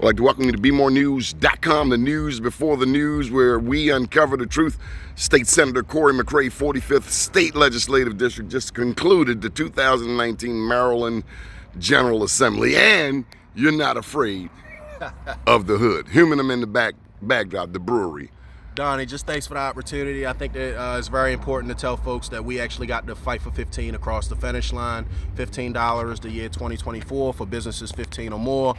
I'd like to welcome you to BeMoreNews.com, the news before the news, where we uncover the truth. State Senator Cory McCray, 45th State Legislative District, just concluded the 2019 Maryland General Assembly, and you're not afraid of the hood. Huming them in the backdrop, the brewery. Donnie, just thanks for the opportunity. I think that it's very important to tell folks that we actually got to fight for 15 across the finish line. $15 the year 2024 for businesses 15 or more.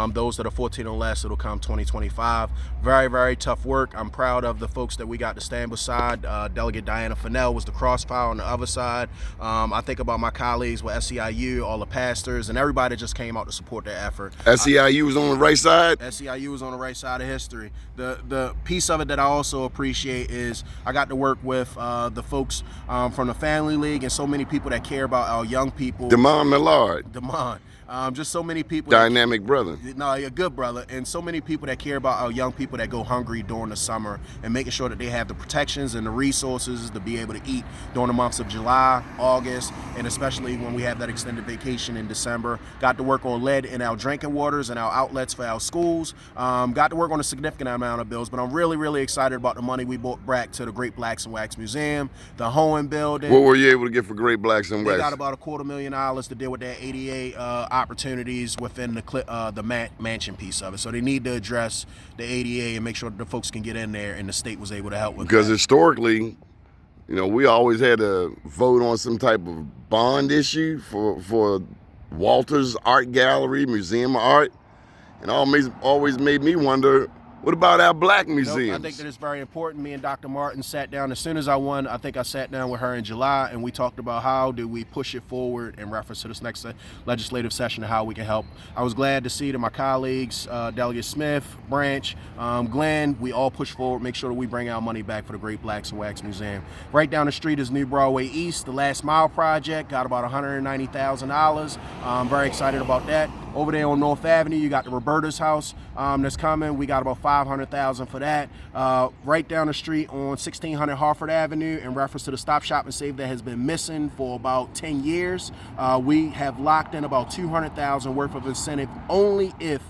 Those that are 14 or less, it'll come 2025. Very, very tough work. I'm proud of the folks that we got to stand beside. Delegate Diana Fennell was the crossfire on the other side. I think about my colleagues with SEIU, all the pastors, and everybody that just came out to support that effort. SEIU was on the right side? SEIU was on the right side of history. The piece of it that I also appreciate is I got to work with the folks from the Family League and so many people that care about our young people. Damon Millard. Just so many people. Dynamic brother. No, you're a good brother. And so many people that care about our young people that go hungry during the summer and making sure that they have the protections and the resources to be able to eat during the months of July, August, and especially when we have that extended vacation in December. Got to work on lead in our drinking waters and our outlets for our schools. Got to work on a significant amount of bills, but I'm really, really excited about the money we brought back to the Great Blacks and Wax Museum, the Hohen building. What were you able to get for Great Blacks and Wax? They got about $250,000 to deal with that ADA opportunities within the mansion piece of it. So they need to address the ADA and make sure that the folks can get in there, and the state was able to help with that. Because historically, we always had to vote on some type of bond issue for Walter's Art Gallery, Museum of Art, and always made me wonder, what about our black museums? I think that it's very important. Me and Dr. Martin sat down. As soon as I won, I think I sat down with her in July, and we talked about how do we push it forward in reference to this next legislative session and how we can help. I was glad to see that my colleagues, Delegate Smith, Branch, Glenn, we all push forward, make sure that we bring our money back for the Great Blacks and Wax Museum. Right down the street is New Broadway East, the Last Mile Project, got about $190,000. I'm very excited about that. Over there on North Avenue, you got the Roberta's house that's coming. We got about $500,000 for that. Right down the street on 1600 Hartford Avenue, in reference to the Stop Shop and Save that has been missing for about 10 years, we have locked in about $200,000 worth of incentive only if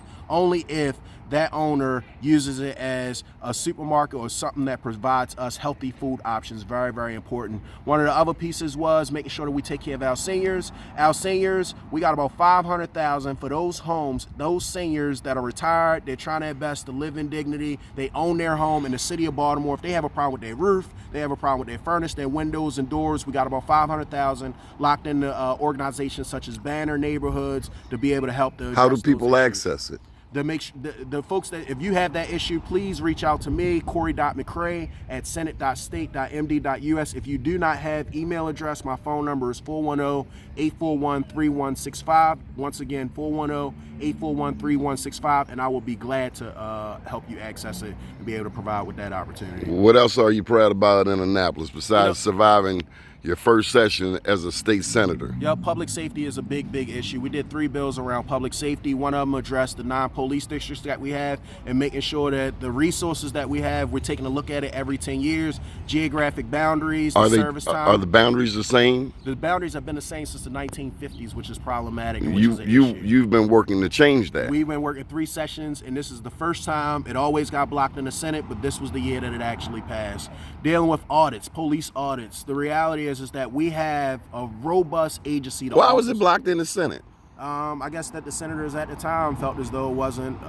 that owner uses it as a supermarket or something that provides us healthy food options. Very, very important. One of the other pieces was making sure that we take care of our seniors. Our seniors, we got about $500,000 for those homes, those seniors that are retired, they're trying their best to live in dignity, they own their home in the city of Baltimore. If they have a problem with their roof, they have a problem with their furnace, their windows and doors, we got about $500,000 locked into organizations such as Banner Neighborhoods to be able to help the. How do people access it? The folks that, if you have that issue, please reach out to me, Cory.McCray at senate.state.md.us. If you do not have email address, my phone number is 410-841-3165. Once again, 410-841-3165, and I will be glad to help you access it and be able to provide with that opportunity. What else are you proud about in Annapolis besides surviving your first session as a state senator? Yeah, public safety is a big, big issue. We did 3 bills around public safety. One of them addressed the 9 police districts that we have and making sure that the resources that we have, we're taking a look at it every 10 years. Geographic boundaries, service time. Are the boundaries the same? The boundaries have been the same since the 1950s, which is problematic. And you've been working to change that. We've been working 3 sessions, and this is the first time. It always got blocked in the Senate, but this was the year that it actually passed. Dealing with audits, police audits. The reality is that we have a robust agency. Why was it blocked in the Senate? I guess that the senators at the time felt as though it wasn't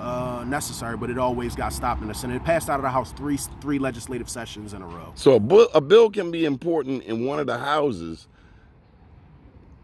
necessary, but it always got stopped in the Senate. It passed out of the House three legislative sessions in a row. So a bill can be important in one of the houses.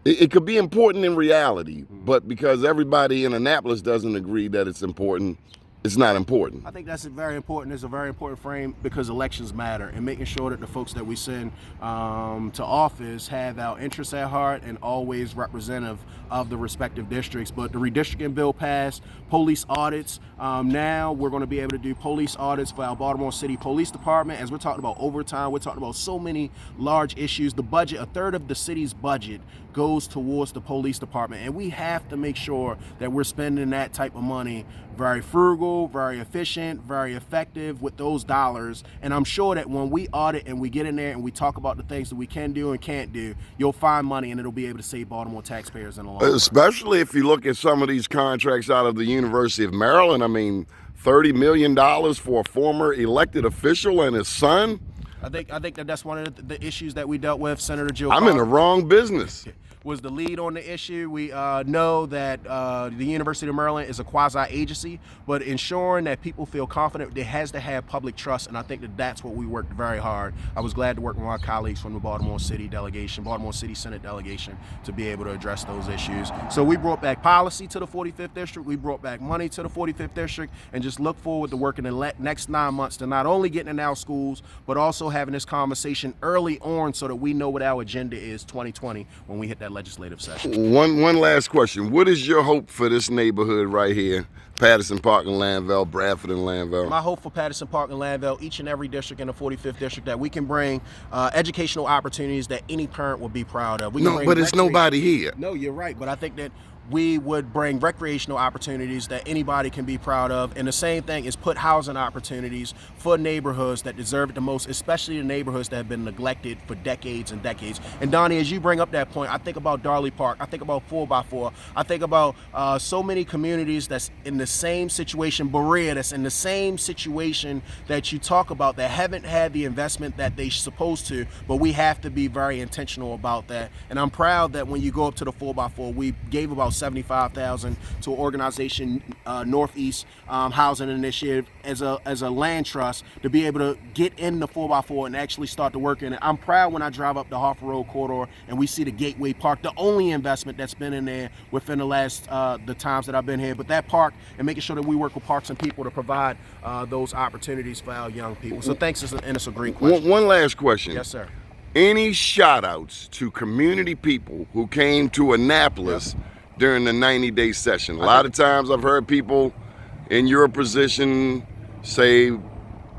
It could be important in reality, but because everybody in Annapolis doesn't agree that it's important, it's not important. I think that's very important. It's a very important frame because elections matter, and making sure that the folks that we send to office have our interests at heart and always representative of the respective districts. But the redistricting bill passed, police audits. Now we're going to be able to do police audits for our Baltimore City Police Department. As we're talking about overtime, we're talking about so many large issues. The budget, a third of the city's budget goes towards the police department, and we have to make sure that we're spending that type of money very frugal, methodical, very efficient, very effective with those dollars. And I'm sure that when we audit and we get in there and we talk about the things that we can do and can't do, you'll find money and it'll be able to save Baltimore taxpayers in the long run. Especially if you look at some of these contracts out of the University of Maryland. I mean, $30 million for a former elected official and his son. I think that's one of the issues that we dealt with. Senator Jill I'm in the wrong business. Was the lead on the issue. We know that the University of Maryland is a quasi-agency, but ensuring that people feel confident, it has to have public trust, and I think that that's what we worked very hard. I was glad to work with my colleagues from the Baltimore City delegation, Baltimore City Senate delegation, to be able to address those issues. So we brought back policy to the 45th District, we brought back money to the 45th District, and just look forward to working the next 9 months to not only getting in our schools, but also having this conversation early on so that we know what our agenda is 2020 when we hit that legislative session. One last question. What is your hope for this neighborhood right here? Paterson Park and Lanville, Bradford and Lanville. My hope for Paterson Park and Lanville, each and every district in the 45th District, that we can bring educational opportunities that any parent would be proud of. No, but it's nobody here. No, you're right, but I think that we would bring recreational opportunities that anybody can be proud of. And the same thing is put housing opportunities for neighborhoods that deserve it the most, especially the neighborhoods that have been neglected for decades and decades. And Donnie, as you bring up that point, I think about Darley Park, I think about 4x4, I think about so many communities that's in the same situation, Berea, that's in the same situation that you talk about, that haven't had the investment that they're supposed to, but we have to be very intentional about that. And I'm proud that when you go up to the 4x4, we gave about $75,000 to an organization, Northeast Housing Initiative, as a land trust, to be able to get in the 4x4 and actually start to work in it. I'm proud when I drive up the Harford Road corridor and we see the Gateway Park, the only investment that's been in there within the last the times that I've been here. But that park, and making sure that we work with Parks and People to provide those opportunities for our young people. So thanks, and it's a great question. One last question. Yes, sir. Any shout outs to community people who came to Annapolis during the 90-day session? A lot of times I've heard people in your position say,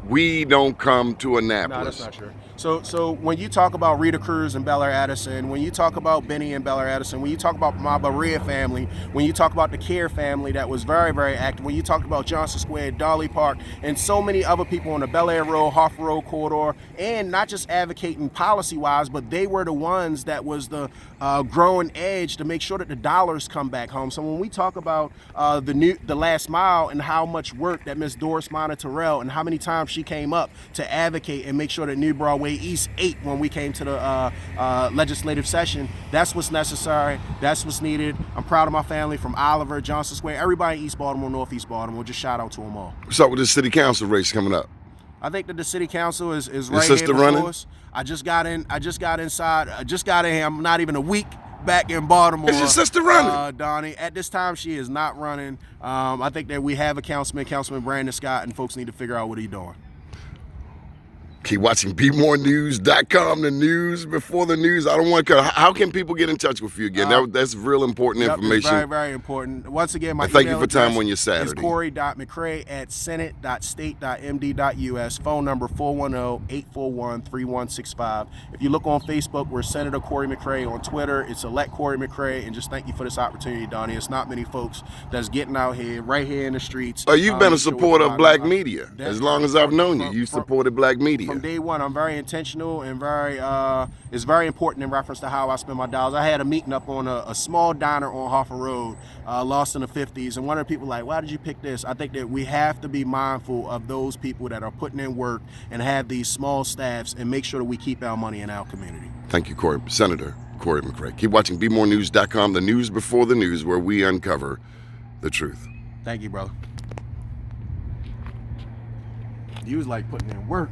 we don't come to Annapolis. No, that's not true. So when you talk about Rita Cruz and Bel Air Addison, when you talk about Benny and Bel Air Addison, when you talk about my Berea family, when you talk about the Care family that was very, very active, when you talk about Johnson Square, Darley Park, and so many other people on the Bel Air Road, Harford Road corridor, and not just advocating policy-wise, but they were the ones that was the growing edge to make sure that the dollars come back home. So when we talk about the last mile and how much work that Miss Doris Mana Terrell and how many times she came up to advocate and make sure that New Broadway East 8 when we came to the legislative session, that's what's necessary, that's what's needed. I'm proud of my family from Oliver, Johnson Square, everybody in East Baltimore, Northeast Baltimore. Just shout out to them all. What's up with the city council race coming up? I think that the city council is right sister here before running? us. I just got in here. I'm not even a week back in Baltimore. Is your sister running? Donnie, at this time she is not running. I think that we have a Councilman Brandon Scott, and folks need to figure out what he's doing. Keep watching BeMoreNews.com, the news before the news. I don't want to cut. How can people get in touch with you again? That's real important information. It's very, very important. Once again, my thank you for time on your Saturday. It's Cory.McCray@senate.state.md.us. Phone number 410-841-3165. If you look on Facebook, we're Senator Cory McCray. On Twitter, it's Elect Cory McCray. And just thank you for this opportunity, Donnie. It's not many folks that's getting out here, right here in the streets. You've been a supporter of black media. As long as I've known you, you supported black media. From day one, I'm very intentional and it's very important in reference to how I spend my dollars. I had a meeting up on a small diner on Harford Road, lost in the 50s, and one of the people like, why did you pick this? I think that we have to be mindful of those people that are putting in work and have these small staffs and make sure that we keep our money in our community. Thank you, Senator Cory McCray. Keep watching BeMoreNews.com, the news before the news, where we uncover the truth. Thank you, brother. You was like putting in work.